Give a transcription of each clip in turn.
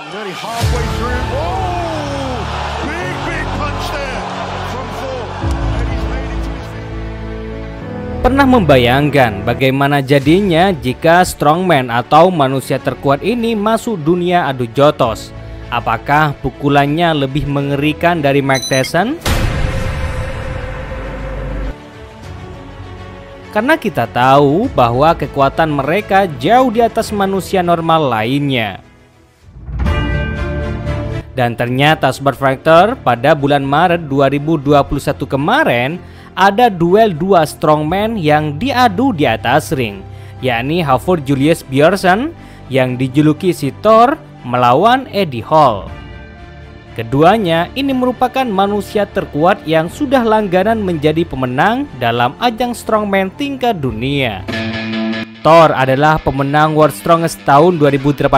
He's only halfway through. Oh, big punch there from Thor. And he's made it to his feet. Pernah membayangkan bagaimana jadinya jika strongman atau manusia terkuat ini masuk dunia adu jotos? Apakah pukulannya lebih mengerikan dari Mike Tyson? Karena kita tahu bahwa kekuatan mereka jauh di atas manusia normal lainnya. Dan ternyata Sobat Fighter, pada bulan Maret 2021 kemarin ada duel dua strongman yang diadu di atas ring, yakni Havor Julius Björnsson yang dijuluki si Thor melawan Eddie Hall. Keduanya ini merupakan manusia terkuat yang sudah langganan menjadi pemenang dalam ajang strongman tingkat dunia. Thor adalah pemenang World Strongest tahun 2018.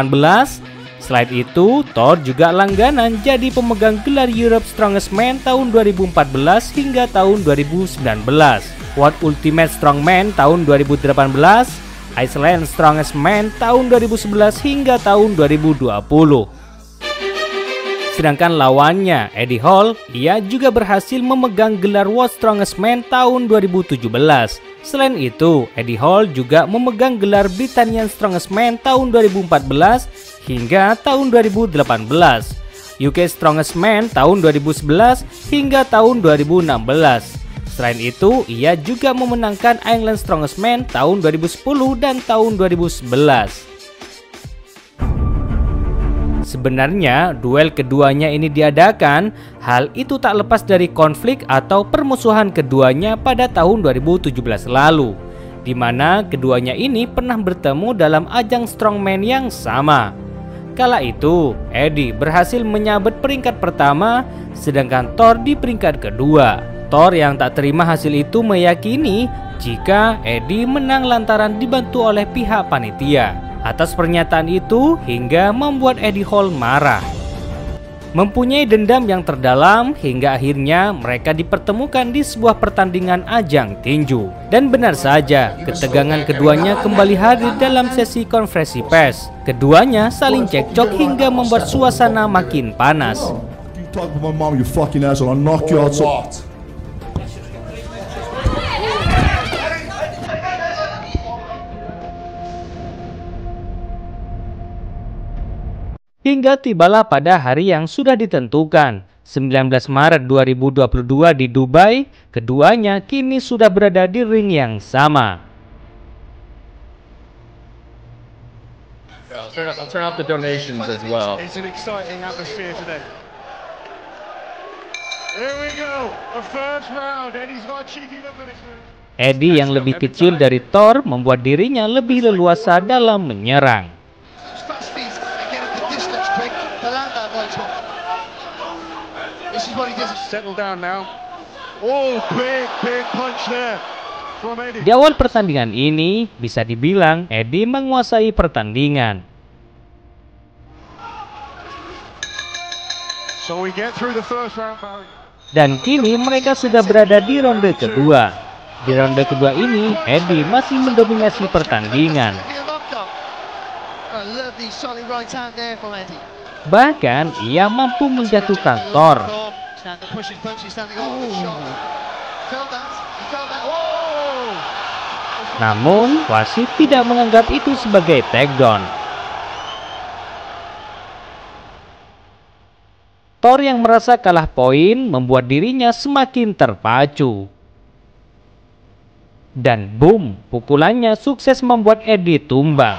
Selain itu, Thor juga langganan jadi pemegang gelar Europe Strongest Man tahun 2014 hingga tahun 2019, World Ultimate Strongman tahun 2018, Iceland Strongest Man tahun 2011 hingga tahun 2020. Sedangkan lawannya, Eddie Hall, ia juga berhasil memegang gelar World Strongest Man tahun 2017. Selain itu, Eddie Hall juga memegang gelar Britanian Strongest Man tahun 2014 hingga tahun 2018, UK Strongest Man tahun 2011 hingga tahun 2016. Selain itu, ia juga memenangkan Iceland Strongest Man tahun 2010 dan tahun 2011. Sebenarnya, duel keduanya ini diadakan, hal itu tak lepas dari konflik atau permusuhan keduanya pada tahun 2017 lalu, di mana keduanya ini pernah bertemu dalam ajang strongman yang sama. Kala itu, Eddie berhasil menyabet peringkat pertama, sedangkan Thor di peringkat kedua. Thor yang tak terima hasil itu meyakini jika Eddie menang lantaran dibantu oleh pihak panitia. Atas pernyataan itu hingga membuat Eddie Hall marah. Mempunyai dendam yang terdalam hingga akhirnya mereka dipertemukan di sebuah pertandingan ajang tinju. Dan benar saja, ketegangan keduanya kembali hadir dalam sesi konferensi pers. Keduanya saling cekcok hingga membuat suasana makin panas. Hingga tibalah pada hari yang sudah ditentukan, 19 Maret 2022 di Dubai, keduanya kini sudah berada di ring yang sama. I'll turn off the donations as well. It's an exciting atmosphere today. Here we go, the first round. Eddie's got a cheeky look at this. Eddie yang lebih kecil dari Thor membuat dirinya lebih leluasa dalam menyerang. Settle down now. Oh, big punch there from Eddie. Di awal pertandingan ini, bisa dibilang Eddie menguasai pertandingan. So we get through the first round, Barry. Dan kini mereka sudah berada di ronde kedua. Di ronde kedua ini, Eddie masih mendominasi pertandingan. Bahkan, ia mampu menjatuhkan Thor. Namun, wasit tidak menganggap itu sebagai takedown. Thor yang merasa kalah poin membuat dirinya semakin terpacu. Dan boom, pukulannya sukses membuat Eddie tumbang.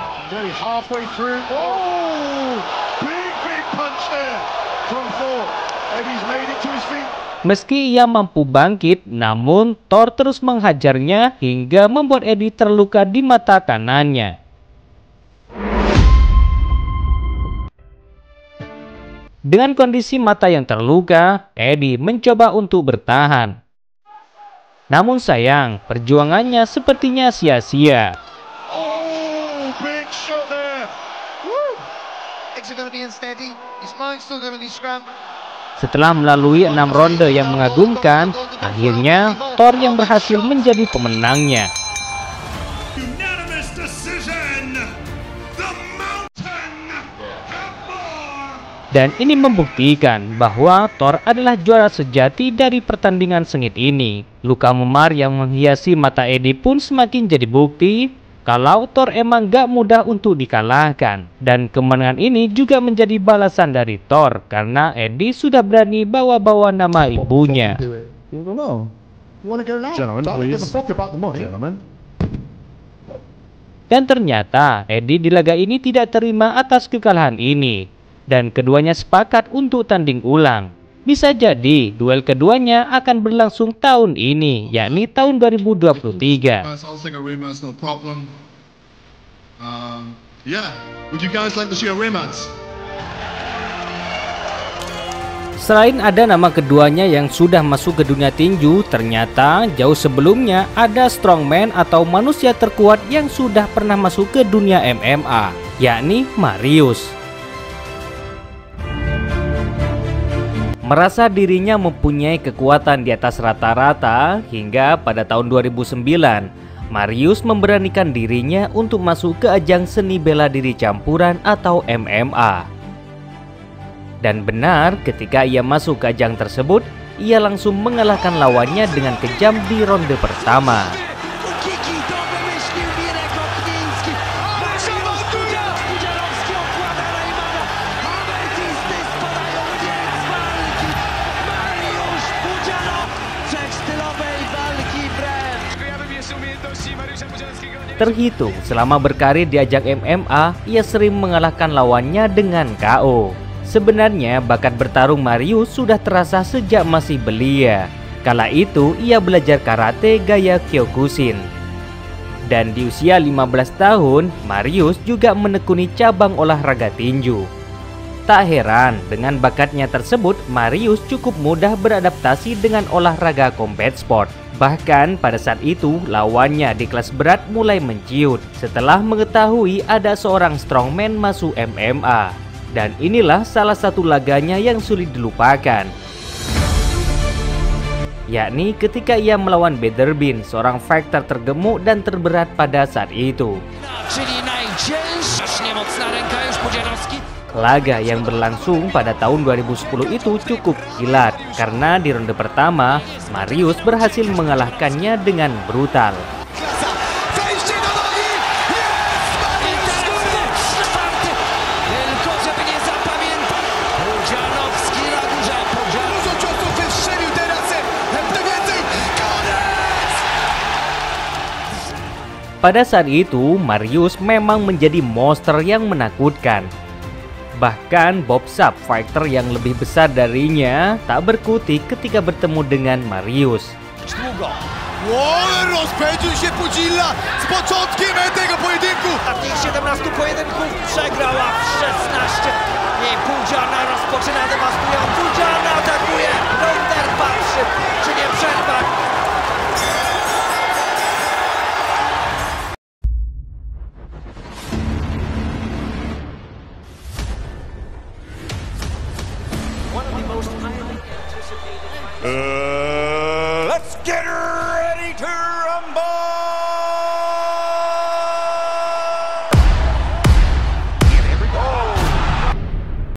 Meski ia mampu bangkit, namun Thor terus menghajarnya hingga membuat Eddie terluka di mata kanannya. Dengan kondisi mata yang terluka, Eddie mencoba untuk bertahan. Namun sayang, perjuangannya sepertinya sia-sia. Setelah melalui 6 ronde yang mengagumkan, akhirnya Thor yang berhasil menjadi pemenangnya. Dan ini membuktikan bahwa Thor adalah juara sejati dari pertandingan sengit ini. Luka memar yang menghiasi mata Eddie pun semakin jadi bukti kalau Thor emang gak mudah untuk dikalahkan. Dan kemenangan ini juga menjadi balasan dari Thor karena Eddie sudah berani bawa-bawa nama ibunya. Dan ternyata Eddie di laga ini tidak terima atas kekalahan ini. Dan keduanya sepakat untuk tanding ulang. Bisa jadi duel keduanya akan berlangsung tahun ini, yakni tahun 2023. Selain ada nama keduanya yang sudah masuk ke dunia tinju, ternyata jauh sebelumnya ada strongman atau manusia terkuat yang sudah pernah masuk ke dunia MMA, yakni Marius. Merasa dirinya mempunyai kekuatan di atas rata-rata hingga pada tahun 2009, Marius memberanikan dirinya untuk masuk ke ajang seni bela diri campuran atau MMA. Dan benar, ketika ia masuk ke ajang tersebut, ia langsung mengalahkan lawannya dengan kejam di ronde pertama. Terhitung selama berkarir di ajang MMA, ia sering mengalahkan lawannya dengan KO. Sebenarnya bakat bertarung Marius sudah terasa sejak masih belia. Kala itu ia belajar karate gaya Kyokushin. Dan di usia 15 tahun, Marius juga menekuni cabang olahraga tinju. Tak heran, dengan bakatnya tersebut, Marius cukup mudah beradaptasi dengan olahraga combat sport. Bahkan pada saat itu, lawannya di kelas berat mulai menciut setelah mengetahui ada seorang strongman masuk MMA. Dan inilah salah satu laganya yang sulit dilupakan, yakni ketika ia melawan Bederbin, seorang fighter tergemuk dan terberat pada saat itu. Laga yang berlangsung pada tahun 2010 itu cukup kilat karena di ronde pertama Marius berhasil mengalahkannya dengan brutal. Pada saat itu Marius memang menjadi monster yang menakutkan. Bahkan Bob Sapp, fighter yang lebih besar darinya, tak berkutik ketika bertemu dengan Marius. Rozpędził się Pudzilla z początkiem tego pojedynku. Ostatnich 17 pojedynków przegrała w 16. I Pudziana rozpoczyna dewastując. Pudziana atakuje. Ronder patrzy, czy nie przerwa. Let's get her